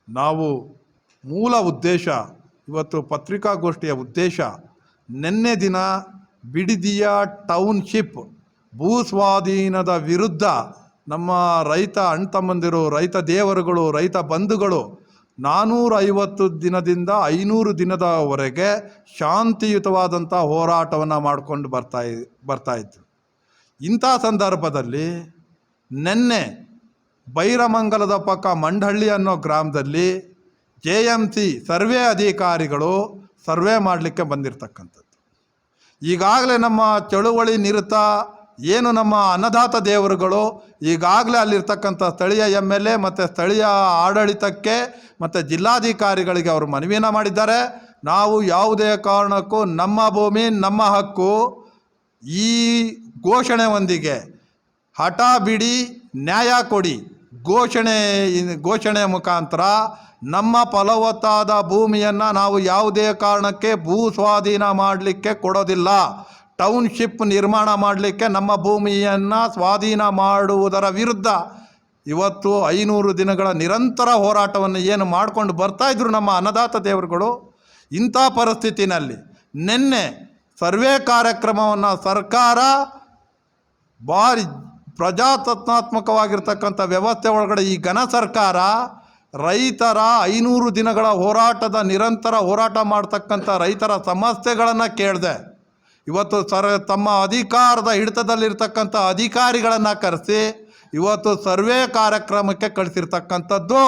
ನಾವು ಮೂಲ ಉದ್ದೇಶ ಇವತ್ತು ಪತ್ರಿಕಾಗೋಷ್ಠಿಯ ಉದ್ದೇಶ ನಿನ್ನೆ ದಿನ ಬಿಡದಿಯ ಟೌನ್ಶಿಪ್ ಭೂ ಸ್ವಾಧೀನದ ವಿರುದ್ಧ ನಮ್ಮ ರೈತ ಅಣ್ತಮ್ಮಂದಿರು, ರೈತ ದೇವರುಗಳು, ರೈತ ಬಂಧುಗಳು 450 ದಿನದಿಂದ 500 ದಿನದವರೆಗೆ ಶಾಂತಿಯುತವಾದಂಥ ಹೋರಾಟವನ್ನು ಮಾಡಿಕೊಂಡು ಬರ್ತಾಯಿದ್ರು. ಇಂಥ ಸಂದರ್ಭದಲ್ಲಿ ನಿನ್ನೆ ಬೈರಮಂಗಲದ ಪಕ್ಕ ಮಂಡಹಳ್ಳಿ ಅನ್ನೋ ಗ್ರಾಮದಲ್ಲಿ JMC ಸರ್ವೆ ಅಧಿಕಾರಿಗಳು ಸರ್ವೆ ಮಾಡಲಿಕ್ಕೆ ಬಂದಿರತಕ್ಕಂಥದ್ದು. ಈಗಾಗಲೇ ನಮ್ಮ ಚಳುವಳಿ ನಿರತ ಏನು ನಮ್ಮ ಅನ್ನದಾತ ದೇವರುಗಳು ಈಗಾಗಲೇ ಅಲ್ಲಿರ್ತಕ್ಕಂಥ ಸ್ಥಳೀಯ MLA ಮತ್ತು ಸ್ಥಳೀಯ ಆಡಳಿತಕ್ಕೆ ಮತ್ತು ಜಿಲ್ಲಾಧಿಕಾರಿಗಳಿಗೆ ಅವರು ಮನವಿಯನ್ನು ಮಾಡಿದ್ದಾರೆ. ನಾವು ಯಾವುದೇ ಕಾರಣಕ್ಕೂ ನಮ್ಮ ಭೂಮಿ ನಮ್ಮ ಹಕ್ಕು ಈ ಘೋಷಣೆಯೊಂದಿಗೆ ಹಠ ಬಿಡಿ, ನ್ಯಾಯ ಕೊಡಿ ಘೋಷಣೆಯ ಮುಖಾಂತರ ನಮ್ಮ ಫಲವತ್ತಾದ ಭೂಮಿಯನ್ನು ನಾವು ಯಾವುದೇ ಕಾರಣಕ್ಕೆ ಭೂ ಸ್ವಾಧೀನ ಮಾಡಲಿಕ್ಕೆ ಕೊಡೋದಿಲ್ಲ. ಟೌನ್ಶಿಪ್ ನಿರ್ಮಾಣ ಮಾಡಲಿಕ್ಕೆ ನಮ್ಮ ಭೂಮಿಯನ್ನು ಸ್ವಾಧೀನ ಮಾಡುವುದರ ವಿರುದ್ಧ ಇವತ್ತು 500 ದಿನಗಳ ನಿರಂತರ ಹೋರಾಟವನ್ನು ಏನು ಮಾಡ್ಕೊಂಡು ಬರ್ತಾಯಿದ್ರು ನಮ್ಮ ಅನ್ನದಾತ ದೇವರುಗಳು. ಇಂಥ ಪರಿಸ್ಥಿತಿನಲ್ಲಿ ನಿನ್ನೆ ಸರ್ವೆ ಕಾರ್ಯಕ್ರಮವನ್ನು ಸರ್ಕಾರ ಭಾರಿ ಪ್ರಜಾಸತ್ತಾತ್ಮಕವಾಗಿರ್ತಕ್ಕಂಥ ವ್ಯವಸ್ಥೆ ಒಳಗಡೆ ಈ ಘನ ಸರ್ಕಾರ ರೈತರ 500 ದಿನಗಳ ಹೋರಾಟದ ನಿರಂತರ ಹೋರಾಟ ಮಾಡ್ತಕ್ಕಂಥ ರೈತರ ಸಮಸ್ಯೆಗಳನ್ನು ಕೇಳಿದೆ. ಇವತ್ತು ತಮ್ಮ ಅಧಿಕಾರದ ಹಿಡಿತದಲ್ಲಿರ್ತಕ್ಕಂಥ ಅಧಿಕಾರಿಗಳನ್ನು ಕರೆಸಿ ಇವತ್ತು ಸರ್ವೆ ಕಾರ್ಯಕ್ರಮಕ್ಕೆ ಕಳಿಸಿರ್ತಕ್ಕಂಥದ್ದು.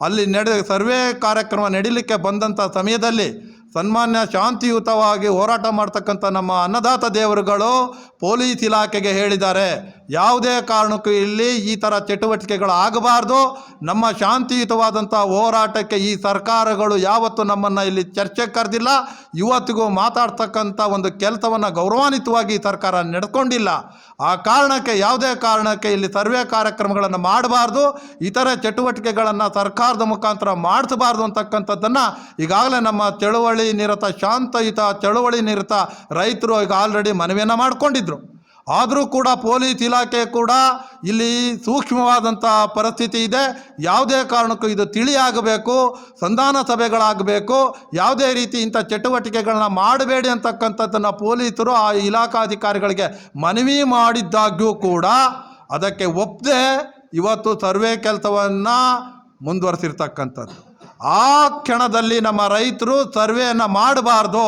ಅಲ್ಲಿ ಸರ್ವೆ ಕಾರ್ಯಕ್ರಮ ನಡೀಲಿಕ್ಕೆ ಬಂದಂಥ ಸಮಯದಲ್ಲಿ ಸನ್ಮಾನ್ಯ ಶಾಂತಿಯುತವಾಗಿ ಹೋರಾಟ ಮಾಡ್ತಕ್ಕಂಥ ನಮ್ಮ ಅನ್ನದಾತ ದೇವರುಗಳು ಪೊಲೀಸ್ ಇಲಾಖೆಗೆ ಹೇಳಿದ್ದಾರೆ, ಯಾವುದೇ ಕಾರಣಕ್ಕೂ ಇಲ್ಲಿ ಈ ಥರ ಚಟುವಟಿಕೆಗಳು ಆಗಬಾರ್ದು. ನಮ್ಮ ಶಾಂತಿಯುತವಾದಂಥ ಹೋರಾಟಕ್ಕೆ ಈ ಸರ್ಕಾರಗಳು ಯಾವತ್ತೂ ನಮ್ಮನ್ನು ಇಲ್ಲಿ ಚರ್ಚೆಗೆ ಕರೆದಿಲ್ಲ. ಇವತ್ತಿಗೂ ಮಾತಾಡ್ತಕ್ಕಂಥ ಒಂದು ಕೆಲಸವನ್ನು ಗೌರವಾನ್ವಿತವಾಗಿ ಈ ಸರ್ಕಾರ ನಡೆದುಕೊಂಡಿಲ್ಲ. ಆ ಕಾರಣಕ್ಕೆ ಯಾವುದೇ ಕಾರಣಕ್ಕೆ ಇಲ್ಲಿ ಸರ್ವೆ ಕಾರ್ಯಕ್ರಮಗಳನ್ನು ಮಾಡಬಾರ್ದು, ಇತರೆ ಚಟುವಟಿಕೆಗಳನ್ನು ಸರ್ಕಾರದ ಮುಖಾಂತರ ಮಾಡಿಸಬಾರ್ದು ಅಂತಕ್ಕಂಥದ್ದನ್ನು ಈಗಾಗಲೇ ನಮ್ಮ ಚಳುವಳಿ ನಿರತ ಶಾಂತಯುತ ಚಳುವಳಿ ನಿರತ ರೈತರು ಈಗ ಆಲ್ರೆಡಿ ಮನವಿಯನ್ನು ಮಾಡಿಕೊಂಡಿದ್ರು. ಆದರೂ ಕೂಡ ಪೊಲೀಸ್ ಇಲಾಖೆ ಕೂಡ ಇಲ್ಲಿ ಸೂಕ್ಷ್ಮವಾದಂಥ ಪರಿಸ್ಥಿತಿ ಇದೆ. ಯಾವುದೇ ಕಾರಣಕ್ಕೂ ಇದು ತಿಳಿಯಾಗಬೇಕು, ಸಂಧಾನ ಸಭೆಗಳಾಗಬೇಕು, ಯಾವುದೇ ರೀತಿ ಇಂಥ ಚಟುವಟಿಕೆಗಳನ್ನ ಮಾಡಬೇಡಿ ಅಂತಕ್ಕಂಥದ್ದನ್ನು ಪೊಲೀಸರು ಆ ಇಲಾಖಾಧಿಕಾರಿಗಳಿಗೆ ಮನವಿ ಮಾಡಿದ್ದಾಗ್ಯೂ ಕೂಡ ಅದಕ್ಕೆ ಒಪ್ಪದೆ ಇವತ್ತು ಸರ್ವೆ ಕೆಲಸವನ್ನು ಮುಂದುವರಿಸಿರ್ತಕ್ಕಂಥದ್ದು. ಆ ಕ್ಷಣದಲ್ಲಿ ನಮ್ಮ ರೈತರು ಸರ್ವೆಯನ್ನು ಮಾಡಬಾರ್ದು,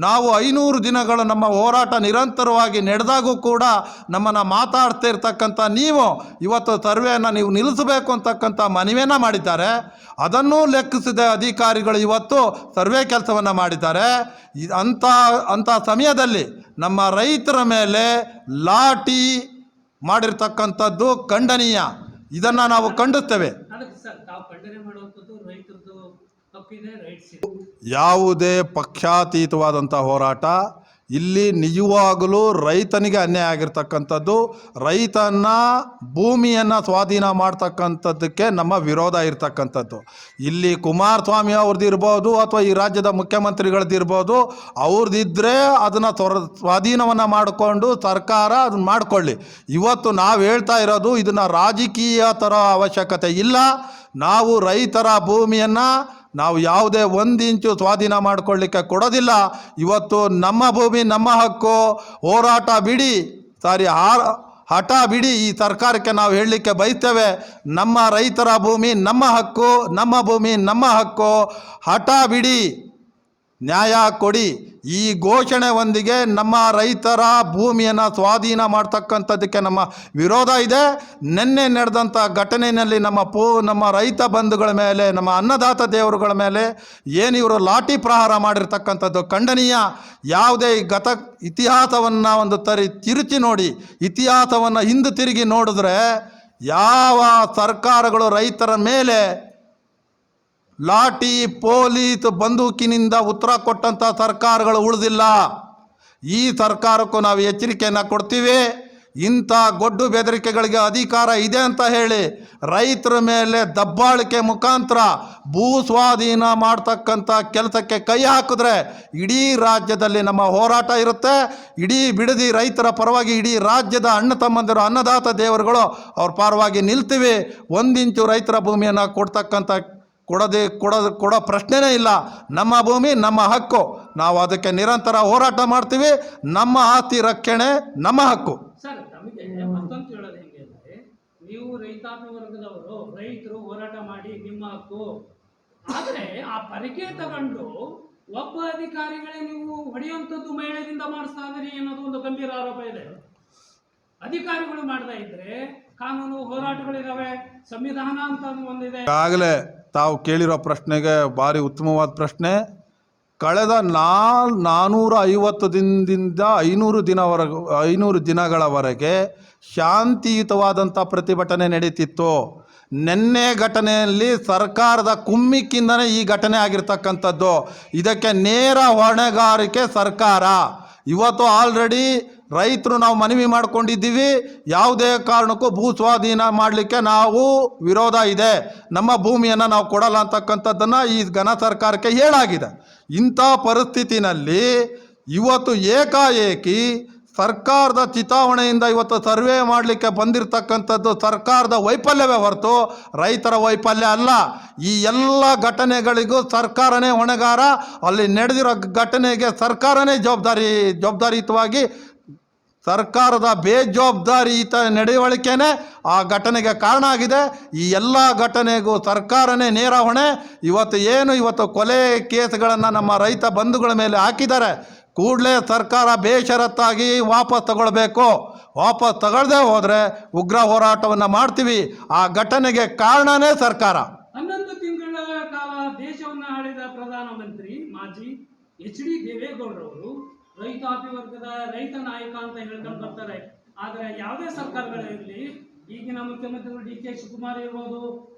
ನಾವು 500 ದಿನಗಳು ನಮ್ಮ ಹೋರಾಟ ನಿರಂತರವಾಗಿ ನಡೆದಾಗೂ ಕೂಡ ನಮ್ಮನ್ನು ಮಾತಾಡ್ತಾ ಇರ್ತಕ್ಕಂಥ ನೀವು ಇವತ್ತು ಸರ್ವೆಯನ್ನು ನೀವು ನಿಲ್ಲಿಸಬೇಕು ಅಂತಕ್ಕಂಥ ಮನವಿಯನ್ನು ಮಾಡಿದ್ದಾರೆ. ಅದನ್ನೂ ಲೆಕ್ಕಿಸಿದ ಅಧಿಕಾರಿಗಳು ಇವತ್ತು ಸರ್ವೆ ಕೆಲಸವನ್ನು ಮಾಡಿದ್ದಾರೆ. ಅಂಥ ಸಮಯದಲ್ಲಿ ನಮ್ಮ ರೈತರ ಮೇಲೆ ಲಾಠಿ ಮಾಡಿರ್ತಕ್ಕಂಥದ್ದು ಖಂಡನೀಯ. ಇದನ್ನು ನಾವು ಖಂಡಿಸ್ತೇವೆ. ಯಾವುದೇ ಪಕ್ಷಾತೀತವಾದಂಥ ಹೋರಾಟ ಇಲ್ಲಿ ನಿಜವಾಗಲೂ ರೈತನಿಗೆ ಅನ್ಯಾಯ ಆಗಿರ್ತಕ್ಕಂಥದ್ದು. ರೈತನ ಭೂಮಿಯನ್ನು ಸ್ವಾಧೀನ ಮಾಡ್ತಕ್ಕಂಥದ್ದಕ್ಕೆ ನಮ್ಮ ವಿರೋಧ ಇರ್ತಕ್ಕಂಥದ್ದು. ಇಲ್ಲಿ ಕುಮಾರಸ್ವಾಮಿ ಅವ್ರದ್ದು ಇರ್ಬೋದು ಅಥವಾ ಈ ರಾಜ್ಯದ ಮುಖ್ಯಮಂತ್ರಿಗಳದ್ದಿರ್ಬೋದು, ಅವ್ರದ್ದಿದ್ದರೆ ಅದನ್ನು ಸ್ವಾಧೀನವನ್ನು ಮಾಡಿಕೊಂಡು ಸರ್ಕಾರ ಅದನ್ನು ಮಾಡಿಕೊಳ್ಳಿ. ಇವತ್ತು ನಾವು ಹೇಳ್ತಾ ಇರೋದು ಇದನ್ನು ರಾಜಕೀಯ ಥರ ಅವಶ್ಯಕತೆ ಇಲ್ಲ. ನಾವು ರೈತರ ಭೂಮಿಯನ್ನು ನಾವು ಯಾವುದೇ 1 ಇಂಚು ಸ್ವಾಧೀನ ಮಾಡಿಕೊಳ್ಳಿಕ್ಕೆ ಕೊಡೋದಿಲ್ಲ. ಇವತ್ತು ನಮ್ಮ ಭೂಮಿ ನಮ್ಮ ಹಕ್ಕು, ಹೋರಾಟ ಬಿಡಿ, ಹಠ ಬಿಡಿ ಈ ಸರ್ಕಾರಕ್ಕೆ ನಾವು ಹೇಳಲಿಕ್ಕೆ ಬಯಸ್ತೇವೆ. ನಮ್ಮ ರೈತರ ಭೂಮಿ ನಮ್ಮ ಹಕ್ಕು, ನಮ್ಮ ಭೂಮಿ ನಮ್ಮ ಹಕ್ಕು, ಹಠ ಬಿಡಿ, ನ್ಯಾಯ ಕೊಡಿ. ಈ ಘೋಷಣೆಯೊಂದಿಗೆ ನಮ್ಮ ರೈತರ ಭೂಮಿಯನ್ನು ಸ್ವಾಧೀನ ಮಾಡ್ತಕ್ಕಂಥದ್ದಕ್ಕೆ ನಮ್ಮ ವಿರೋಧ ಇದೆ. ನಿನ್ನೆ ನಡೆದಂಥ ಘಟನೆಯಲ್ಲಿ ನಮ್ಮ ರೈತ ಬಂಧುಗಳ ಮೇಲೆ, ನಮ್ಮ ಅನ್ನದಾತ ದೇವರುಗಳ ಮೇಲೆ ಏನು ಇವರು ಲಾಠಿ ಪ್ರಹಾರ ಮಾಡಿರ್ತಕ್ಕಂಥದ್ದು ಖಂಡನೀಯ. ಯಾವುದೇ ಇತಿಹಾಸವನ್ನು ಒಂದು ತಿರುಚಿ ನೋಡಿ, ಇತಿಹಾಸವನ್ನು ಹಿಂದೆ ತಿರುಗಿ ನೋಡಿದ್ರೆ ಯಾವ ಸರ್ಕಾರಗಳು ರೈತರ ಮೇಲೆ ಲಾಠಿ ಪೊಲೀಸ್ ಬಂದೂಕಿನಿಂದ ಉತ್ತರ ಕೊಟ್ಟಂಥ ಸರ್ಕಾರಗಳು ಉಳಿದಿಲ್ಲ. ಈ ಸರ್ಕಾರಕ್ಕೂ ನಾವು ಎಚ್ಚರಿಕೆಯನ್ನು ಕೊಡ್ತೀವಿ. ಇಂಥ ಗೊಡ್ಡು ಬೆದರಿಕೆಗಳಿಗೆ ಅಧಿಕಾರ ಇದೆ ಅಂತ ಹೇಳಿ ರೈತರ ಮೇಲೆ ದಬ್ಬಾಳಿಕೆ ಮುಖಾಂತರ ಭೂ ಸ್ವಾಧೀನ ಮಾಡ್ತಕ್ಕಂಥ ಕೆಲಸಕ್ಕೆ ಕೈ ಹಾಕಿದ್ರೆ ಇಡೀ ರಾಜ್ಯದಲ್ಲಿ ನಮ್ಮ ಹೋರಾಟ ಇರುತ್ತೆ. ಇಡೀ ಬಿಡದಿ ರೈತರ ಪರವಾಗಿ ಇಡೀ ರಾಜ್ಯದ ಅಣ್ಣ ತಮ್ಮಂದಿರು, ಅನ್ನದಾತ ದೇವರುಗಳು ಅವ್ರ ಪರವಾಗಿ ನಿಲ್ತೀವಿ. 1 ಇಂಚು ರೈತರ ಭೂಮಿಯನ್ನು ಕೊಡ್ತಕ್ಕಂಥ ಕೊಡೋ ಪ್ರಶ್ನೆನೇ ಇಲ್ಲ. ನಮ್ಮ ಭೂಮಿ ನಮ್ಮ ಹಕ್ಕು, ನಾವು ಅದಕ್ಕೆ ನಿರಂತರ ಹೋರಾಟ ಮಾಡ್ತೀವಿ. ನಮ್ಮ ಆಸ್ತಿ ರಕ್ಷಣೆ ನಮ್ಮ ಹಕ್ಕು. ಸರ್, ನಮಗೆ ಮತ್ತೊಂದು ಹೇಳೋದು ಹೆಂಗೆ ಅಂದರೆ, ನೀವು ರೈತಾಪಿ ವರ್ಗದವರು, ರೈತರು ಹೋರಾಟ ಮಾಡಿ ನಿಮ್ಮ ಹಕ್ಕು, ಆದರೆ ಆ ಪರಿಕೆ ತಗೊಂಡು ಒಬ್ಬ ಅಧಿಕಾರಿಗಳೇ ನೀವು ಹೊಡೆಯುವಂಥದ್ದು ಮಹಿಳೆಯಿಂದ ಮಾಡಿಸ್ತಾ ಇದ್ದೀರಿ ಅನ್ನೋದು ಒಂದು ಗಂಭೀರ ಆರೋಪ ಇದೆ. ಅಧಿಕಾರಿಗಳು ಮಾಡ್ತಾ ಇದ್ರೆ ಕಾನೂನು ಹೋರಾಟಗಳಿದಾವೆ, ಸಂವಿಧಾನ ಅಂತ ಒಂದಿದೆ. ಈಗಾಗಲೇ ತಾವು ಕೇಳಿರೋ ಪ್ರಶ್ನೆಗೆ ಭಾರಿ ಉತ್ತಮವಾದ ಪ್ರಶ್ನೆ. ಕಳೆದ 450 ದಿನದಿಂದ 500 ದಿನಗಳವರೆಗೆ ಶಾಂತಿಯುತವಾದಂಥ ಪ್ರತಿಭಟನೆ ನಡೀತಿತ್ತು. ನಿನ್ನೆ ಘಟನೆಯಲ್ಲಿ ಸರ್ಕಾರದ ಕುಮ್ಮಿಕ್ಕಿಂದನೇ ಈ ಘಟನೆ ಆಗಿರ್ತಕ್ಕಂಥದ್ದು. ಇದಕ್ಕೆ ನೇರ ಹೊಣೆಗಾರಿಕೆ ಸರ್ಕಾರ. ಇವತ್ತು ಆಲ್ರೆಡಿ ರೈತರು ನಾವು ಮನವಿ ಮಾಡ್ಕೊಂಡಿದ್ದೀವಿ, ಯಾವುದೇ ಕಾರಣಕ್ಕೂ ಭೂ ಸ್ವಾಧೀನ ಮಾಡಲಿಕ್ಕೆ ನಾವು ವಿರೋಧ ಇದೆ, ನಮ್ಮ ಭೂಮಿಯನ್ನು ನಾವು ಕೊಡಲ್ಲ ಅಂತಕ್ಕಂಥದ್ದನ್ನು ಈ ಘನ ಸರ್ಕಾರಕ್ಕೆ ಹೇಳಾಗಿದೆ. ಇಂಥ ಪರಿಸ್ಥಿತಿನಲ್ಲಿ ಇವತ್ತು ಏಕಾಏಕಿ ಸರ್ಕಾರದ ಚಿತಾವಣೆಯಿಂದ ಇವತ್ತು ಸರ್ವೆ ಮಾಡಲಿಕ್ಕೆ ಬಂದಿರತಕ್ಕಂಥದ್ದು ಸರ್ಕಾರದ ವೈಫಲ್ಯವೇ ಹೊರತು ರೈತರ ವೈಫಲ್ಯ ಅಲ್ಲ. ಈ ಎಲ್ಲ ಘಟನೆಗಳಿಗೂ ಸರ್ಕಾರನೇ ಹೊಣೆಗಾರ. ಅಲ್ಲಿ ನಡೆದಿರೋ ಘಟನೆಗೆ ಸರ್ಕಾರನೇ ಜವಾಬ್ದಾರಿಯುತವಾಗಿ ಸರ್ಕಾರದ ಬೇಜವಾಬ್ದಾರಿಯುತ ನಡವಳಿಕೆನೇ ಆ ಘಟನೆಗೆ ಕಾರಣ ಆಗಿದೆ. ಈ ಎಲ್ಲ ಘಟನೆಗೂ ಸರ್ಕಾರನೇ ನೇರ ಹೊಣೆ. ಇವತ್ತು ಕೊಲೆ ಕೇಸ್ಗಳನ್ನು ನಮ್ಮ ರೈತ ಬಂಧುಗಳ ಮೇಲೆ ಹಾಕಿದ್ದಾರೆ. ಕೂಡಲೇ ಸರ್ಕಾರ ಬೇಷರತ್ತಾಗಿ ವಾಪಸ್ ತಗೊಳ್ಬೇಕು. ವಾಪಸ್ ತಗೊಳ್ಳದೆ ಹೋದರೆ ಉಗ್ರ ಹೋರಾಟವನ್ನು ಮಾಡ್ತೀವಿ. ಆ ಘಟನೆಗೆ ಕಾರಣನೇ ಸರ್ಕಾರ. 11 ತಿಂಗಳ ಕಾಲ ದೇಶವನ್ನು ಆಳಿದ ಪ್ರಧಾನಮಂತ್ರಿ ಮಾಜಿ HD ದೇವೇಗೌಡರವರು ರೈತಾಪಿ ವರ್ಗದ ರೈತ ನಾಯಕ ಅಂತ ಹೇಳ್ಕೊಂಡು ಬರ್ತಾರೆ. ಆದರೆ ಯಾವುದೇ ಸರ್ಕಾರಗಳಿರಲಿ, ಈಗಿನ ಮುಖ್ಯಮಂತ್ರಿಗಳು DK ಶಿವಕುಮಾರ್ ಇರ್ಬೋದು,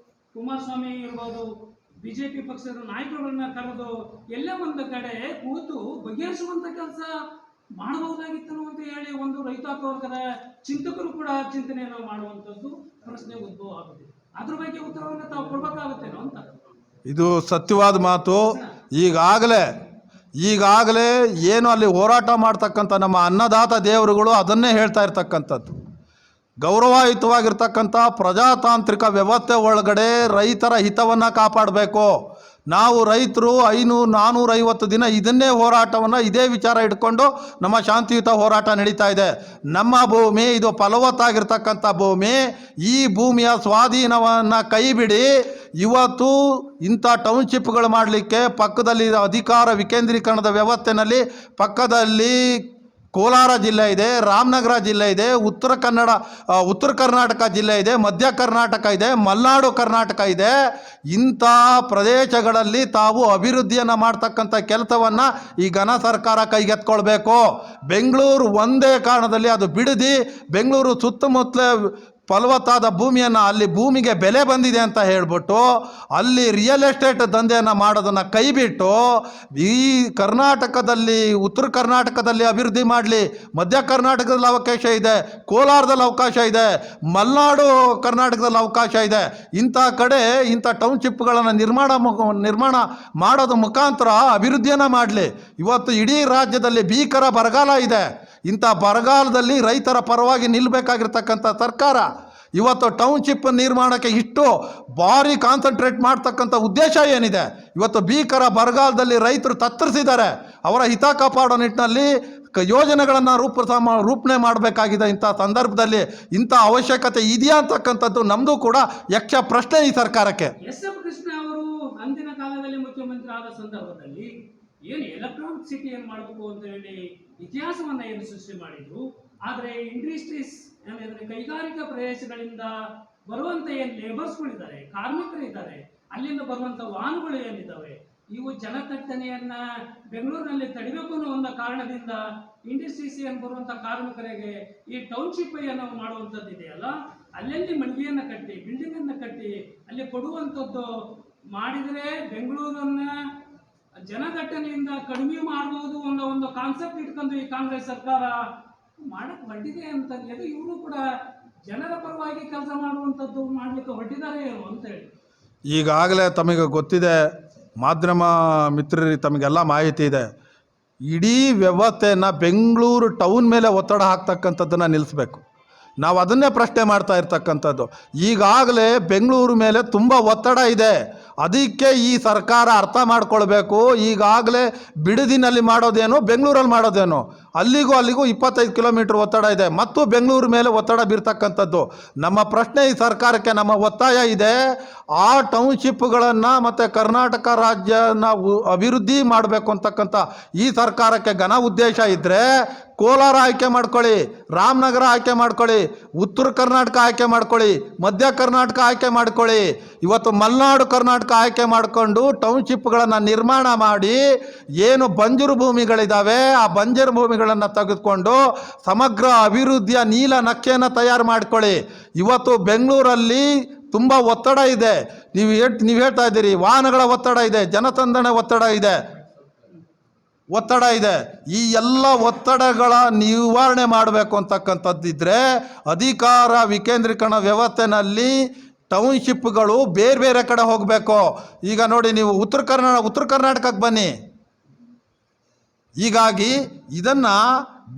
ಕುಮಾರಸ್ವಾಮಿ ಇರ್ಬೋದು, ಬಿಜೆಪಿ ಪಕ್ಷದ ನಾಯಕರುಗಳನ್ನ ಕರೆದು ಎಲ್ಲೇ ಒಂದು ಕಡೆ ಕೂತು ಬಗೆಹರಿಸುವಂತ ಕೆಲಸ ಮಾಡಬಹುದಾಗಿತ್ತು ಅಂತ ಹೇಳಿ ಒಂದು ರೈತಾಪಿ ವರ್ಗದ ಚಿಂತಕರು ಕೂಡ ಚಿಂತನೆಯನ್ನು ಮಾಡುವಂಥದ್ದು ಪ್ರಶ್ನೆ ಉದ್ಭವ ಆಗುತ್ತೆ. ಅದ್ರ ಬಗ್ಗೆ ಉತ್ತರವನ್ನು ತಾವು ಕೊಡ್ಬೇಕಾಗುತ್ತೇನೋ ಅಂತ. ಇದು ಸತ್ಯವಾದ ಮಾತು. ಈಗಾಗಲೇ ಏನು ಅಲ್ಲಿ ಹೋರಾಟ ಮಾಡ್ತಕ್ಕಂಥ ನಮ್ಮ ಅನ್ನದಾತ ದೇವರುಗಳು ಅದನ್ನೇ ಹೇಳ್ತಾ ಇರ್ತಕ್ಕಂಥದ್ದು. ಗೌರವಯುತವಾಗಿರ್ತಕ್ಕಂಥ ಪ್ರಜಾತಾಂತ್ರಿಕ ವ್ಯವಸ್ಥೆ ಒಳಗಡೆ ರೈತರ ಹಿತವನ್ನು ಕಾಪಾಡಬೇಕು. ನಾವು ರೈತರು 450 ದಿನ ಇದನ್ನೇ ಹೋರಾಟವನ್ನು ಇದೇ ವಿಚಾರ ಇಟ್ಕೊಂಡು ನಮ್ಮ ಶಾಂತಿಯುತ ಹೋರಾಟ ನಡೀತಾ ಇದೆ. ನಮ್ಮ ಭೂಮಿ ಇದು ಫಲವತ್ತಾಗಿರ್ತಕ್ಕಂಥ ಭೂಮಿ. ಈ ಭೂಮಿಯ ಸ್ವಾಧೀನವನ್ನು ಕೈಬಿಡಿ. ಇವತ್ತು ಇಂಥ ಟೌನ್ಶಿಪ್ಗಳು ಮಾಡಲಿಕ್ಕೆ ಪಕ್ಕದಲ್ಲಿ ಅಧಿಕಾರ ವಿಕೇಂದ್ರೀಕರಣದ ವ್ಯವಸ್ಥೆಯಲ್ಲಿ ಪಕ್ಕದಲ್ಲಿ ಕೋಲಾರ ಜಿಲ್ಲೆ ಇದೆ, ರಾಮನಗರ ಜಿಲ್ಲೆ ಇದೆ, ಉತ್ತರ ಕರ್ನಾಟಕ ಜಿಲ್ಲೆ ಇದೆ, ಮಧ್ಯ ಕರ್ನಾಟಕ ಇದೆ, ಮಲೆನಾಡು ಕರ್ನಾಟಕ ಇದೆ. ಇಂಥ ಪ್ರದೇಶಗಳಲ್ಲಿ ತಾವು ಅಭಿವೃದ್ಧಿಯನ್ನು ಮಾಡ್ತಕ್ಕಂಥ ಕೆಲಸವನ್ನು ಈ ಘನ ಸರ್ಕಾರ ಕೈಗೆತ್ಕೊಳ್ಬೇಕು. ಬೆಂಗಳೂರು ಒಂದೇ ಕಾರಣದಲ್ಲಿ ಅದು ಬಿಡದಿ ಬೆಂಗಳೂರು ಸುತ್ತಮುತ್ತಲೇ ಫಲವತ್ತಾದ ಭೂಮಿಯನ್ನು, ಅಲ್ಲಿ ಭೂಮಿಗೆ ಬೆಲೆ ಬಂದಿದೆ ಅಂತ ಹೇಳ್ಬಿಟ್ಟು ಅಲ್ಲಿ ರಿಯಲ್ ಎಸ್ಟೇಟ್ ದಂಧೆಯನ್ನು ಮಾಡೋದನ್ನು ಕೈಬಿಟ್ಟು ಈ ಕರ್ನಾಟಕದಲ್ಲಿ ಉತ್ತರ ಕರ್ನಾಟಕದಲ್ಲಿ ಅಭಿವೃದ್ಧಿ ಮಾಡಲಿ, ಮಧ್ಯ ಕರ್ನಾಟಕದಲ್ಲಿ ಅವಕಾಶ ಇದೆ, ಕೋಲಾರದಲ್ಲಿ ಅವಕಾಶ ಇದೆ, ಮಲೆನಾಡು ಕರ್ನಾಟಕದಲ್ಲಿ ಅವಕಾಶ ಇದೆ. ಇಂಥ ಕಡೆ ಇಂಥ ಟೌನ್ಶಿಪ್ಗಳನ್ನು ನಿರ್ಮಾಣ ಮಾಡೋದು ಮುಖಾಂತರ ಅಭಿವೃದ್ಧಿಯನ್ನು ಮಾಡಲಿ. ಇವತ್ತು ಇಡೀ ರಾಜ್ಯದಲ್ಲಿ ಭೀಕರ ಬರಗಾಲ ಇದೆ. ಇಂಥ ಬರಗಾಲದಲ್ಲಿ ರೈತರ ಪರವಾಗಿ ನಿಲ್ಲಬೇಕಾಗಿರ್ತಕ್ಕಂಥ ಸರ್ಕಾರ ಇವತ್ತು ಟೌನ್ಶಿಪ್ ನಿರ್ಮಾಣಕ್ಕೆ ಇಷ್ಟು ಭಾರಿ ಕಾನ್ಸಂಟ್ರೇಟ್ ಮಾಡ್ತಕ್ಕಂಥ ಉದ್ದೇಶ ಏನಿದೆ? ಇವತ್ತು ಭೀಕರ ಬರಗಾಲದಲ್ಲಿ ರೈತರು ತತ್ತರಿಸಿದ್ದಾರೆ. ಅವರ ಹಿತ ಕಾಪಾಡೋ ನಿಟ್ಟಿನಲ್ಲಿ ಯೋಜನೆಗಳನ್ನು ರೂಪಣೆ ಮಾಡಬೇಕಾಗಿದೆ. ಇಂಥ ಸಂದರ್ಭದಲ್ಲಿ ಇಂಥ ಅವಶ್ಯಕತೆ ಇದೆಯಾ ಅಂತಕ್ಕಂಥದ್ದು ನಮ್ಮದು ಕೂಡ ಯಕ್ಷ ಪ್ರಶ್ನೆ ಈ ಸರ್ಕಾರಕ್ಕೆ. SF ಕೃಷ್ಣ ಅವರು ಅಂದಿನ ಕಾಲದಲ್ಲಿ ಮುಖ್ಯಮಂತ್ರಿ ಆದ ಸಂದರ್ಭದಲ್ಲಿ ಏನು ಎಲೆಕ್ಟ್ರಾನಿಕ್ ಸಿಟಿಯನ್ನು ಮಾಡಬೇಕು ಅಂತ ಹೇಳಿ ಇತಿಹಾಸವನ್ನ ಏನು ಸೃಷ್ಟಿ ಮಾಡಿದ್ರು. ಆದರೆ ಇಂಡಸ್ಟ್ರೀಸ್ ಏನಿದ್ರೆ ಕೈಗಾರಿಕಾ ಪ್ರದೇಶಗಳಿಂದ ಬರುವಂತ ಏನು ಲೇಬರ್ಸ್ಗಳಿದ್ದಾರೆ, ಕಾರ್ಮಿಕರಿದ್ದಾರೆ, ಅಲ್ಲಿಂದ ಬರುವಂತ ವಾಹನಗಳು ಏನಿದ್ದಾವೆ, ಇವು ಜನದಟ್ಟಣೆಯನ್ನ ಬೆಂಗಳೂರಿನಲ್ಲಿ ತಡಿಬೇಕು ಅನ್ನೋ ಒಂದು ಕಾರಣದಿಂದ ಇಂಡಸ್ಟ್ರೀಸ್ ಏನು ಬರುವಂತ ಕಾರ್ಮಿಕರಿಗೆ ಈ ಟೌನ್ಶಿಪ್ ಅನ್ನು ಮಾಡುವಂಥದ್ದು ಇದೆಯಲ್ಲ, ಅಲ್ಲಲ್ಲಿ ಮಳಿಗೆಯನ್ನು ಕಟ್ಟಿ ಬಿಲ್ಡಿಂಗ್ ಅನ್ನು ಕಟ್ಟಿ ಅಲ್ಲಿ ಕೊಡುವಂಥದ್ದು ಮಾಡಿದರೆ ಬೆಂಗಳೂರನ್ನ ಜನದಟ್ಟಣೆಯಿಂದ ಕಡಿಮೆ ಮಾಡಬಹುದು ಅನ್ನೋ ಒಂದು ಕಾನ್ಸೆಪ್ಟ್ ಇಟ್ಕೊಂಡು ಈ ಕಾಂಗ್ರೆಸ್ ಸರ್ಕಾರ ಮಾಡಕ್ ಹೊರಟಿದೆ ಅಂತ ಹೇಳಿ ಇವರು ಕೂಡ ಜನರ ಪರವಾಗಿ ಕೆಲಸ ಮಾಡುವಂಥದ್ದು ಮಾಡಲಿಕ್ಕೆ ಹೊರಟಿದ್ದಾರೆ ಏನು ಅಂತ ಹೇಳಿ. ಈಗಾಗಲೇ ತಮಗೆ ಗೊತ್ತಿದೆ, ಮಾಧ್ಯಮ ಮಿತ್ರರಿಗೆ ತಮಗೆಲ್ಲ ಮಾಹಿತಿ ಇದೆ, ಇಡೀ ವ್ಯವಸ್ಥೆಯನ್ನು ಬೆಂಗಳೂರು ಟೌನ್ ಮೇಲೆ ಒತ್ತಡ ಹಾಕ್ತಕ್ಕಂಥದ್ದನ್ನು ನಿಲ್ಲಿಸಬೇಕು. ನಾವು ಅದನ್ನೇ ಪ್ರಶ್ನೆ ಮಾಡ್ತಾ ಇರ್ತಕ್ಕಂಥದ್ದು. ಈಗಾಗಲೇ ಬೆಂಗಳೂರು ಮೇಲೆ ತುಂಬ ಒತ್ತಡ ಇದೆ. ಅದಕ್ಕೆ ಈ ಸರ್ಕಾರ ಅರ್ಥ ಮಾಡ್ಕೊಳ್ಬೇಕು. ಈಗಾಗಲೇ ಬಿಡದಿನಲ್ಲಿ ಮಾಡೋದೇನು, ಬೆಂಗಳೂರಲ್ಲಿ ಮಾಡೋದೇನು, ಅಲ್ಲಿಗೂ 25 ಕಿಲೋಮೀಟ್ರ್ ಒತ್ತಡ ಇದೆ. ಮತ್ತು ಬೆಂಗಳೂರು ಮೇಲೆ ಒತ್ತಡ ಬೀರ್ತಕ್ಕಂಥದ್ದು. ನಮ್ಮ ಪ್ರಶ್ನೆ ಈ ಸರ್ಕಾರಕ್ಕೆ, ನಮ್ಮ ಒತ್ತಾಯ ಇದೆ, ಆ ಟೌನ್ಶಿಪ್ಗಳನ್ನು ಮತ್ತು ಕರ್ನಾಟಕ ರಾಜ್ಯನ ಅಭಿವೃದ್ಧಿ ಮಾಡಬೇಕು ಅಂತಕ್ಕಂಥ ಈ ಸರ್ಕಾರಕ್ಕೆ ಘನ ಉದ್ದೇಶ ಇದ್ದರೆ ಕೋಲಾರ ಆಯ್ಕೆ ಮಾಡ್ಕೊಳ್ಳಿ, ರಾಮನಗರ ಆಯ್ಕೆ ಮಾಡ್ಕೊಳ್ಳಿ, ಉತ್ತರ ಕರ್ನಾಟಕ ಆಯ್ಕೆ ಮಾಡ್ಕೊಳ್ಳಿ, ಮಧ್ಯ ಕರ್ನಾಟಕ ಆಯ್ಕೆ ಮಾಡ್ಕೊಳ್ಳಿ. ಇವತ್ತು ಮಲೆನಾಡು ಕರ್ನಾಟಕ ಆಯ್ಕೆ ಮಾಡಿಕೊಂಡು ಟೌನ್ಶಿಪ್ಗಳನ್ನು ನಿರ್ಮಾಣ ಮಾಡಿ ಏನು ಬಂಜರು ಭೂಮಿಗಳಿದ್ದಾವೆ ಆ ಬಂಜರು ಭೂಮಿಗಳನ್ನು ತೆಗೆದುಕೊಂಡು ಸಮಗ್ರ ಅಭಿವೃದ್ಧಿಯ ನೀಲ ನಕ್ಷೆಯನ್ನು ತಯಾರು ಮಾಡ್ಕೊಳ್ಳಿ. ಇವತ್ತು ಬೆಂಗಳೂರಲ್ಲಿ ತುಂಬ ಒತ್ತಡ ಇದೆ. ನೀವು ಹೇಳ್ತಾ ಇದ್ದೀರಿ, ವಾಹನಗಳ ಒತ್ತಡ ಇದೆ, ಜನಸಂದಣಿ ಒತ್ತಡ ಇದೆ. ಈ ಎಲ್ಲ ಒತ್ತಡಗಳ ನಿವಾರಣೆ ಮಾಡಬೇಕು ಅಂತಕ್ಕಂಥದ್ದಿದ್ರೆ ಅಧಿಕಾರ ವಿಕೇಂದ್ರೀಕರಣ ವ್ಯವಸ್ಥೆನಲ್ಲಿ ಟೌನ್ಶಿಪ್ಗಳು ಬೇರೆ ಬೇರೆ ಕಡೆ ಹೋಗಬೇಕು. ಈಗ ನೋಡಿ, ನೀವು ಉತ್ತರ ಕರ್ನಾಟಕಕ್ಕೆ ಬನ್ನಿ. ಹೀಗಾಗಿ ಇದನ್ನು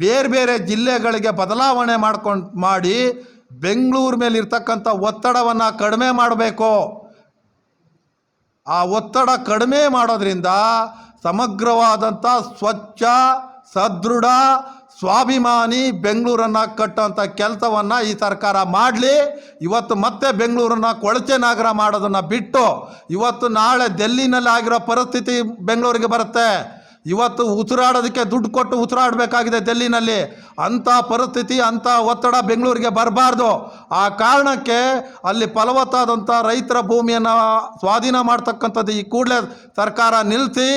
ಬೇರೆ ಬೇರೆ ಜಿಲ್ಲೆಗಳಿಗೆ ಬದಲಾವಣೆ ಮಾಡಿ ಬೆಂಗಳೂರು ಮೇಲೆ ಇರ್ತಕ್ಕಂಥ ಒತ್ತಡವನ್ನು ಕಡಿಮೆ ಮಾಡಬೇಕು. ಆ ಒತ್ತಡ ಕಡಿಮೆ ಮಾಡೋದ್ರಿಂದ ಸಮಗ್ರವಾದಂಥ ಸ್ವಚ್ಛ, ಸದೃಢ, ಸ್ವಾಭಿಮಾನಿ ಬೆಂಗಳೂರನ್ನು ಕಟ್ಟೋಂಥ ಕೆಲಸವನ್ನು ಈ ಸರ್ಕಾರ ಮಾಡಲಿ. ಇವತ್ತು ಮತ್ತೆ ಬೆಂಗಳೂರನ್ನು ಕೊಳಚೆ ನಗರ ಮಾಡೋದನ್ನು ಬಿಟ್ಟು ಇವತ್ತು ನಾಳೆ ಡೆಲ್ಲಿನಲ್ಲಿ ಆಗಿರೋ ಪರಿಸ್ಥಿತಿ ಬೆಂಗಳೂರಿಗೆ ಬರುತ್ತೆ. ಇವತ್ತು ಉಸಿರಾಡೋದಕ್ಕೆ ದುಡ್ಡು ಕೊಟ್ಟು ಉಸಿರಾಡಬೇಕಾಗಿದೆ ಡೆಲ್ಲಿನಲ್ಲಿ. ಅಂಥ ಪರಿಸ್ಥಿತಿ, ಅಂಥ ಒತ್ತಡ ಬೆಂಗಳೂರಿಗೆ ಬರಬಾರ್ದು. ಆ ಕಾರಣಕ್ಕೆ ಅಲ್ಲಿ ಫಲವತ್ತಾದಂಥ ರೈತರ ಭೂಮಿಯನ್ನು ಸ್ವಾಧೀನ ಮಾಡ್ತಕ್ಕಂಥದ್ದು ಈ ಕೂಡಲೇ ಸರ್ಕಾರ ನಿಲ್ಲಿಸಿ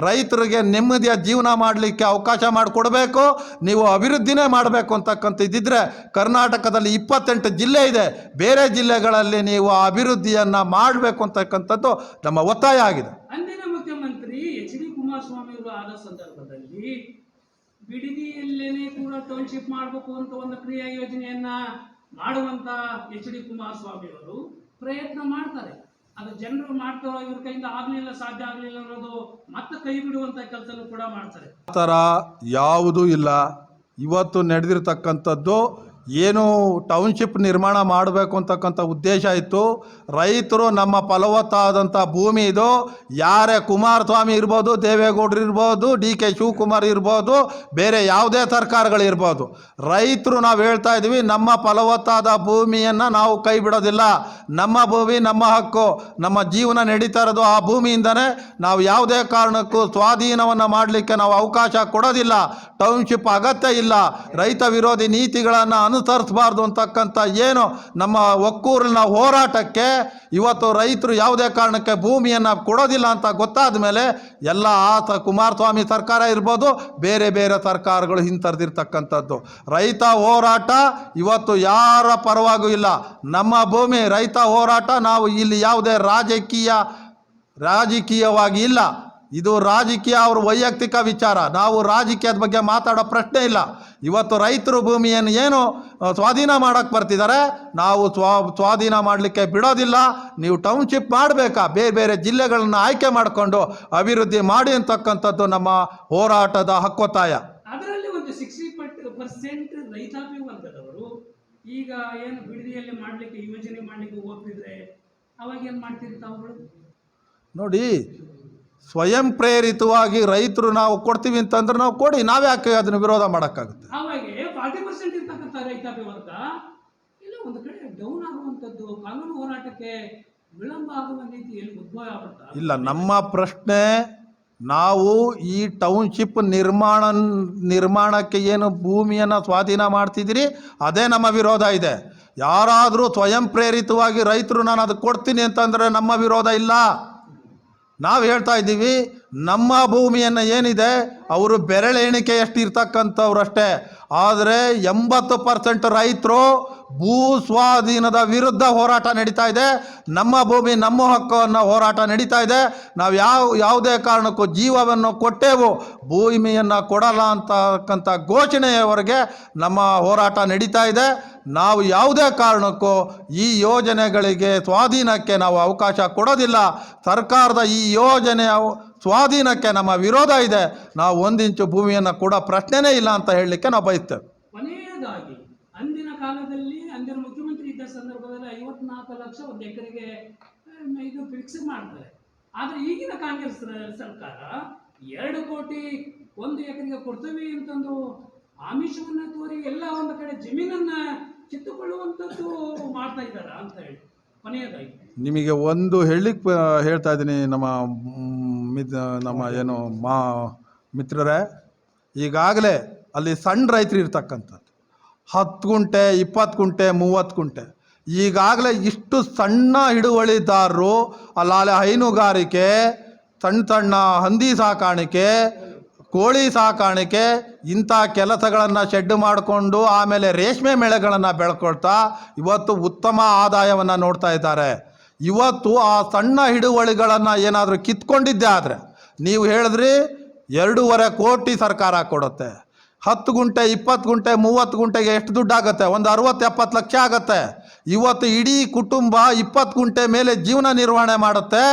ರೈತರಿಗೆ ನೆಮ್ಮದಿಯ ಜೀವನ ಮಾಡಲಿಕ್ಕೆ ಅವಕಾಶ ಮಾಡಿಕೊಡ್ಬೇಕು. ನೀವು ಅಭಿವೃದ್ಧಿನೇ ಮಾಡಬೇಕು ಅಂತಕ್ಕಂಥದ್ದಿದ್ದರೆ ಕರ್ನಾಟಕದಲ್ಲಿ 28 ಜಿಲ್ಲೆ ಇದೆ. ಬೇರೆ ಜಿಲ್ಲೆಗಳಲ್ಲಿ ನೀವು ಅಭಿವೃದ್ಧಿಯನ್ನು ಮಾಡಬೇಕು ಅಂತಕ್ಕಂಥದ್ದು ನಮ್ಮ ಒತ್ತಾಯ ಆಗಿದೆ. ಅಂದಿನ ಮುಖ್ಯಮಂತ್ರಿ HD ಕುಮಾರಸ್ವಾಮಿ ಅವರು ಆದ ಸಂದರ್ಭದಲ್ಲಿ ಬಿಡದಿಯಲ್ಲೇನೆ ಕೂಡ ಟೌನ್ಶಿಪ್ ಮಾಡಬೇಕು ಅಂತ ಒಂದು ಕ್ರಿಯಾ ಯೋಜನೆಯನ್ನ ಮಾಡುವಂತ HD ಕುಮಾರಸ್ವಾಮಿ ಅವರು ಪ್ರಯತ್ನ ಮಾಡ್ತಾರೆ. ಅದು ಜನರು ಮಾಡ್ತಾರೋ ಇವ್ರ ಕೈಯಿಂದ ಸಾಧ್ಯ ಆಗಲಿಲ್ಲ ಅನ್ನೋದು ಮತ್ತೆ ಕೈ ಬಿಡುವಂತ ಕೆಲಸನೂ ಕೂಡ ಮಾಡ್ತಾರೆ. ಆ ಥರ ಯಾವುದೂ ಇಲ್ಲ. ಇವತ್ತು ನಡೆದಿರ್ತಕ್ಕಂಥದ್ದು ಏನು ಟೌನ್ಶಿಪ್ ನಿರ್ಮಾಣ ಮಾಡಬೇಕು ಅಂತಕ್ಕಂಥ ಉದ್ದೇಶ ಇತ್ತು. ರೈತರು ನಮ್ಮ ಫಲವತ್ತಾದಂಥ ಭೂಮಿ ಇದು. ಯಾರೇ ಕುಮಾರಸ್ವಾಮಿ ಇರ್ಬೋದು, ದೇವೇಗೌಡರು ಇರ್ಬೋದು, DK ಶಿವಕುಮಾರ್ ಇರ್ಬೋದು, ಬೇರೆ ಯಾವುದೇ ಸರ್ಕಾರಗಳಿರ್ಬೋದು, ರೈತರು ನಾವು ಹೇಳ್ತಾ ಇದ್ದೀವಿ, ನಮ್ಮ ಫಲವತ್ತಾದ ಭೂಮಿಯನ್ನು ನಾವು ಕೈ ಬಿಡೋದಿಲ್ಲ. ನಮ್ಮ ಭೂಮಿ ನಮ್ಮ ಹಕ್ಕು, ನಮ್ಮ ಜೀವನ ನಡೀತಾ ಇರೋದು ಆ ಭೂಮಿಯಿಂದನೇ. ನಾವು ಯಾವುದೇ ಕಾರಣಕ್ಕೂ ಸ್ವಾಧೀನವನ್ನು ಮಾಡಲಿಕ್ಕೆ ನಾವು ಅವಕಾಶ ಕೊಡೋದಿಲ್ಲ. ಟೌನ್ಶಿಪ್ ಅಗತ್ಯ ಇಲ್ಲ. ರೈತ ವಿರೋಧಿ ನೀತಿಗಳನ್ನು ಅನುಸರಿಸಬಾರ್ದು ಅಂತಕ್ಕಂಥ ಏನು ನಮ್ಮ ಒಕ್ಕೂರಿನ ಹೋರಾಟಕ್ಕೆ ಇವತ್ತು ರೈತರು ಯಾವುದೇ ಕಾರಣಕ್ಕೆ ಭೂಮಿಯನ್ನು ಕೊಡೋದಿಲ್ಲ ಅಂತ ಗೊತ್ತಾದ ಮೇಲೆ ಎಲ್ಲ ಕುಮಾರಸ್ವಾಮಿ ಸರ್ಕಾರ ಇರ್ಬೋದು, ಬೇರೆ ಬೇರೆ ಸರ್ಕಾರಗಳು ಹಿಂತರ್ದಿರ್ತಕ್ಕಂಥದ್ದು. ರೈತ ಹೋರಾಟ ಇವತ್ತು ಯಾರ ಪರವಾಗೂ ಇಲ್ಲ. ನಮ್ಮ ಭೂಮಿ ರೈತ ಹೋರಾಟ. ನಾವು ಇಲ್ಲಿ ಯಾವುದೇ ರಾಜಕೀಯವಾಗಿ ಇಲ್ಲ. ಇದು ರಾಜಕೀಯ ಅವ್ರ ವೈಯಕ್ತಿಕ ವಿಚಾರ. ನಾವು ರಾಜಕೀಯದ ಬಗ್ಗೆ ಮಾತಾಡೋ ಪ್ರಶ್ನೆ ಇಲ್ಲ. ಇವತ್ತು ರೈತರು ಭೂಮಿಯನ್ನು ಏನು ಸ್ವಾಧೀನ ಮಾಡೋಕ್ಕೆ ಬರ್ತಿದ್ದಾರೆ, ನಾವು ಸ್ವಾಧೀನ ಮಾಡಲಿಕ್ಕೆ ಬಿಡೋದಿಲ್ಲ. ನೀವು ಟೌನ್ಶಿಪ್ ಮಾಡಬೇಕಾ, ಬೇರೆ ಬೇರೆ ಜಿಲ್ಲೆಗಳನ್ನು ಆಯ್ಕೆ ಮಾಡಿಕೊಂಡು ಅಭಿವೃದ್ಧಿ ಮಾಡಿ ಅಂತಕ್ಕಂಥದ್ದು ನಮ್ಮ ಹೋರಾಟದ ಹಕ್ಕೊತ್ತಾಯ. ಅದರಲ್ಲಿ ಒಂದು 60% ರೈತಾಪಿ ವರ್ಗದವರು ಈಗ ಏನು ಬಿಡದಿಯಲ್ಲಿ ಮಾಡಲಿಕ್ಕೆ ಯೋಜನೆ ಮಾಡಲಿಕ್ಕೆ ಹೋಗ್ತಿದ್ರೆ ಅವಾಗ ಏನು ಮಾಡ್ತೀರಿ ತಾವುಗಳು? ನೋಡಿ, ಸ್ವಯಂ ಪ್ರೇರಿತವಾಗಿ ರೈತರು ನಾವು ಕೊಡ್ತೀವಿ ಅಂತಂದ್ರೆ ನಾವು ಕೊಡಿ, ನಾವ್ಯಾಕೆ ಅದನ್ನು ವಿರೋಧ ಮಾಡೋಕ್ಕಾಗುತ್ತೆ? ಅವಾಗ 40% ಇರ್ತಕ್ಕಂಥ ರೈತಾಪಿ ವರ್ಗ ಇಲ್ಲ ಒಂದು ಕಡೆ ಡೌನ್ ಆಗುವಂಥದ್ದು, ಕಾನೂನು ಹೋರಾಟಕ್ಕೆ ವಿಳಂಬ ಆಗುವ ರೀತಿಯಲ್ಲಿ ಉದ್ಭವ ಆಗುತ್ತಾ? ಇಲ್ಲ, ನಮ್ಮ ಪ್ರಶ್ನೆ, ನಾವು ಈ ಟೌನ್ಶಿಪ್ ನಿರ್ಮಾಣಕ್ಕೆ ಏನು ಭೂಮಿಯನ್ನು ಸ್ವಾಧೀನ ಮಾಡ್ತಿದ್ದೀರಿ ಅದೇ ನಮ್ಮ ವಿರೋಧ ಇದೆ. ಯಾರಾದರೂ ಸ್ವಯಂ ಪ್ರೇರಿತವಾಗಿ ರೈತರು ನಾನು ಅದಕ್ಕೆ ಕೊಡ್ತೀನಿ ಅಂತಂದರೆ ನಮ್ಮ ವಿರೋಧ ಇಲ್ಲ. ನಾವು ಹೇಳ್ತಾ ಇದ್ದೀವಿ, ನಮ್ಮ ಭೂಮಿಯನ್ನು ಏನಿದೆ ಅವರು ಬೆರಳೆಣಿಕೆ ಎಷ್ಟು ಇರ್ತಕ್ಕಂಥವ್ರು ಅಷ್ಟೇ. ಆದರೆ 80% ರೈತರು ಭೂ ಸ್ವಾಧೀನದ ವಿರುದ್ಧ ಹೋರಾಟ ನಡೀತಾ ಇದೆ. ನಮ್ಮ ಭೂಮಿ ನಮ್ಮ ಹಕ್ಕು ಅನ್ನೋ ಹೋರಾಟ ನಡೀತಾ ಇದೆ. ನಾವು ಯಾವುದೇ ಕಾರಣಕ್ಕೂ ಜೀವವನ್ನು ಕೊಟ್ಟೆವು, ಭೂಮಿಯನ್ನು ಕೊಡಲ್ಲ ಅಂತಕ್ಕಂಥ ಘೋಷಣೆಯವರೆಗೆ ನಮ್ಮ ಹೋರಾಟ ನಡೀತಾ ಇದೆ. ನಾವು ಯಾವುದೇ ಕಾರಣಕ್ಕೂ ಈ ಯೋಜನೆಗಳಿಗೆ ಸ್ವಾಧೀನಕ್ಕೆ ನಾವು ಅವಕಾಶ ಕೊಡೋದಿಲ್ಲ. ಸರ್ಕಾರದ ಈ ಯೋಜನೆಯ ಸ್ವಾಧೀನಕ್ಕೆ ನಮ್ಮ ವಿರೋಧ ಇದೆ. ನಾವು 1 ಇಂಚು ಭೂಮಿಯನ್ನು ಕೊಡೋ ಪ್ರಶ್ನೆನೇ ಇಲ್ಲ ಅಂತ ಹೇಳಲಿಕ್ಕೆ ನಾವು ಬಯಸ್ತೇವೆ. ಕೊನೆಯದಾಗಿ ಅಂದಿನ ಕಾಲದಲ್ಲಿ ಅಂದಿನ ಮುಖ್ಯಮಂತ್ರಿ ಇದ್ದ ಸಂದರ್ಭದಲ್ಲಿ 54 ಲಕ್ಷ ಒಂದು ಎಕರೆಗೆ ಇದು ಫಿಕ್ಸ್ ಮಾಡ್ತಾರೆ. ಆದರೆ ಈಗಿನ ಕಾಂಗ್ರೆಸ್ ಸರ್ಕಾರ 2 ಕೋಟಿ ಒಂದು ಎಕರೆಗೆ ಕೊಡ್ತೀವಿ ಅಂತಂದು ಆಮಿಷವನ್ನ ತೋರಿ ಎಲ್ಲ ಒಂದು ಕಡೆ ಜಮೀನನ್ನ ಕಿತ್ತುಕೊಳ್ಳುವಂಥದ್ದು ಮಾಡ್ತಾ ಇದ್ದಾರ ಅಂತ ಹೇಳಿ. ಕೊನೆಯದಾಗಿ ನಿಮಗೆ ಒಂದು ಹೇಳ್ತಾ ಇದ್ದೀನಿ ನಮ್ಮ ಏನು ಮಿತ್ರರೇ, ಈಗಾಗಲೇ ಅಲ್ಲಿ ಸಣ್ಣ ರೈತರು ಇರ್ತಕ್ಕಂಥದ್ದು 10 ಗುಂಟೆ 20 ಗುಂಟೆ 30 ಗುಂಟೆ ಈಗಾಗಲೇ ಇಷ್ಟು ಸಣ್ಣ ಹಿಡುವಳಿದಾರರು ಅಲ್ಲಿ ಹೈನುಗಾರಿಕೆ, ಸಣ್ಣ ಹಂದಿ ಸಾಕಾಣಿಕೆ, ಕೋಳಿ ಸಾಕಾಣಿಕೆ ಇಂಥ ಕೆಲಸಗಳನ್ನು ಶೆಡ್ ಮಾಡಿಕೊಂಡು ಆಮೇಲೆ ರೇಷ್ಮೆ ಮೇಳೆಗಳನ್ನು ಬೆಳ್ಕೊಳ್ತಾ ಇವತ್ತು ಉತ್ತಮ ಆದಾಯವನ್ನು ನೋಡ್ತಾ ಇದ್ದಾರೆ. ಇವತ್ತು ಆ ಸಣ್ಣ ಹಿಡುವಳಿಗಳನ್ನು ಏನಾದರೂ ಕಿತ್ಕೊಂಡಿದ್ದೆ ಆದರೆ ನೀವು ಹೇಳಿದ್ರಿ 2.5 ಕೋಟಿ ಸರ್ಕಾರ ಕೊಡುತ್ತೆ. 10 ಗುಂಟೆ 20 ಗುಂಟೆ 30 ಗುಂಟೆಗೆ ಎಷ್ಟು ದುಡ್ಡಾಗುತ್ತೆ? ಒಂದು 60-70 ಲಕ್ಷ ಆಗುತ್ತೆ. ಇವತ್ತು ಇಡೀ ಕುಟುಂಬ 20 ಗುಂಟೆ ಮೇಲೆ ಜೀವನ ನಿರ್ವಹಣೆ ಮಾಡುತ್ತೆ.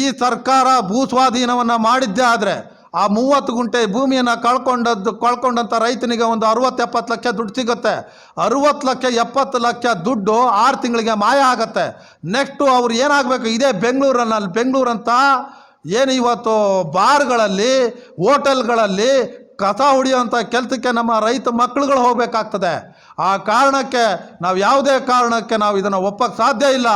ಈ ಸರ್ಕಾರ ಭೂಸ್ವಾಧೀನವನ್ನು ಮಾಡಿದ್ದೇ ಆದರೆ ಆ 30 ಗುಂಟೆ ಭೂಮಿಯನ್ನು ಕಳ್ಕೊಂಡಂಥ ರೈತನಿಗೆ ಒಂದು 60-70 ಲಕ್ಷ ದುಡ್ಡು ಸಿಗುತ್ತೆ. 60 ಲಕ್ಷ 70 ಲಕ್ಷ ದುಡ್ಡು 6 ತಿಂಗಳಿಗೆ ಮಾಯ ಆಗುತ್ತೆ. ನೆಕ್ಸ್ಟು ಅವ್ರು ಏನಾಗಬೇಕು? ಇದೇ ಬೆಂಗಳೂರಂತ ಏನು ಇವತ್ತು ಬಾರ್ಗಳಲ್ಲಿ, ಹೋಟೆಲ್ಗಳಲ್ಲಿ ಕಸ ಹೊಡೆಯುವಂಥ ಕೆಲಸಕ್ಕೆ ನಮ್ಮ ರೈತ ಮಕ್ಕಳುಗಳು ಹೋಗಬೇಕಾಗ್ತದೆ. ಆ ಕಾರಣಕ್ಕೆ ನಾವು ಯಾವುದೇ ಕಾರಣಕ್ಕೆ ನಾವು ಇದನ್ನು ಒಪ್ಪಕ್ಕೆ ಸಾಧ್ಯ ಇಲ್ಲ.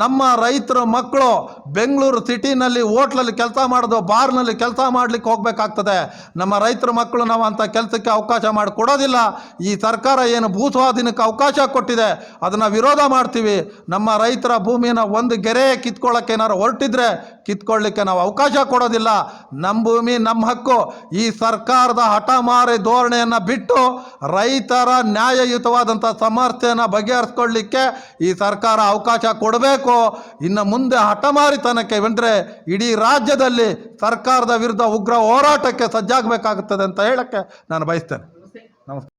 ನಮ್ಮ ರೈತರ ಮಕ್ಕಳು ಬೆಂಗಳೂರು ಸಿಟಿನಲ್ಲಿ ಹೋಟ್ಲಲ್ಲಿ ಕೆಲಸ ಮಾಡೋದು, ಬಾರ್ನಲ್ಲಿ ಕೆಲಸ ಮಾಡಲಿಕ್ಕೆ ಹೋಗಬೇಕಾಗ್ತದೆ. ನಮ್ಮ ರೈತರ ಮಕ್ಕಳು ನಾವು ಅಂಥ ಕೆಲಸಕ್ಕೆ ಅವಕಾಶ ಮಾಡಿಕೊಡೋದಿಲ್ಲ. ಈ ಸರ್ಕಾರ ಏನು ಭೂಸ್ವಾಧೀನಕ್ಕೆ ಅವಕಾಶ ಕೊಟ್ಟಿದೆ ಅದನ್ನು ವಿರೋಧ ಮಾಡ್ತೀವಿ. ನಮ್ಮ ರೈತರ ಭೂಮಿಯನ್ನು ಒಂದು ಗೆರೆ ಕಿತ್ಕೊಳ್ಳೋಕ್ಕೆ ಏನಾರು ಹೊರಟಿದ್ರೆ ಕಿತ್ಕೊಳ್ಳಿಕ್ಕೆ ನಾವು ಅವಕಾಶ ಕೊಡೋದಿಲ್ಲ. ನಮ್ಮ ಭೂಮಿ ನಮ್ಮ ಹಕ್ಕು. ಈ ಸರ್ಕಾರದ ಹಠಮಾರಿ ಧೋರಣೆಯನ್ನು ಬಿಟ್ಟು ರೈತರ ನ್ಯಾಯಯುತವಾದಂಥ ಸಮಸ್ಯೆಯನ್ನು ಬಗೆಹರಿಸ್ಕೊಳ್ಳಿಕ್ಕೆ ಈ ಸರ್ಕಾರ ಅವಕಾಶ ಕೊಡಬೇಕು. ಇನ್ನು ಮುಂದೆ ಹಠಮಾರಿತನಕ್ಕೆ ಬಂದರೆ ಇಡೀ ರಾಜ್ಯದಲ್ಲಿ ಸರ್ಕಾರದ ವಿರುದ್ಧ ಉಗ್ರ ಹೋರಾಟಕ್ಕೆ ಸಜ್ಜಾಗಬೇಕಾಗುತ್ತದೆ ಅಂತ ಹೇಳಕ್ಕೆ ನಾನು ಬಯಸ್ತೇನೆ. ನಮಸ್ತೆ.